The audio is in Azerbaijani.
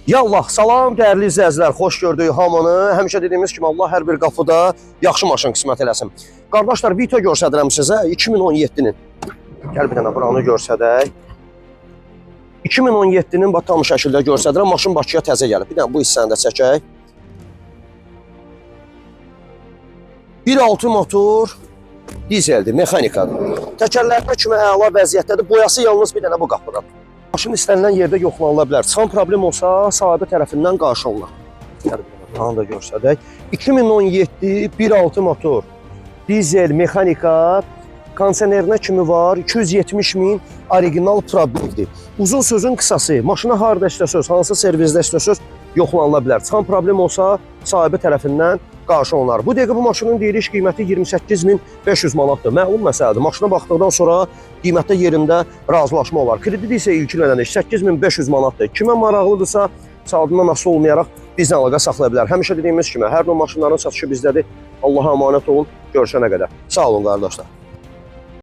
Yallah, salam dəyərli izləyicilər, xoş gördük hamını. Həmişə dediyimiz kimi Allah hər bir qapıda yaxşı maşın qismət eləsin. Qardaşlar, Vito göstərirəm sizə 2017-nin. Gəl bir dənə buranı göstərək. 2017-nin bax tam şəkildə göstərirəm. Maşın Bakıya təzə gəlib. Bir dənə bu hissəni də çəkək. 1.6 motor, dizeldir, mexanikadır. Təkərlərdə kimi əla vəziyyətdədir. Boyası yalnız bir dənə bu qapıdan. Maşın istənilən yerdə yoxlanıla bilər. Çıxan problem olsa, sahibi tərəfindən qarşı olunur. Bunu da göstərək. 2017 1.6 motor, dizel, mexanika, kondisionerinə kimi var. 270.000 original probeldir. Uzun sözün qısası, maşına harda istəsəz, hansı servizdə istəsəz yoxlanıla bilər. Çıxan problem olsa, sahibi tərəfindən qarşı olunur. Bu dəqiqə bu maşının deyiliş qiyməti 28.500 manatdır. Məlum məsələdir. Maşına baxdıqdan sonra qiymətdə yerində razılaşma olar. Kredit isə ilkin ödəniş 8.500 manatdır. Kimə maraqlıdırsa, saatından asılı olmayaraq bizlə əlaqə saxlaya bilər. Həmişə dediyimiz kimi, hər növ maşınların satışı bizdədir. Allaha əmanət olun. Görüşənə qədər. Sağ olun qardaşlar.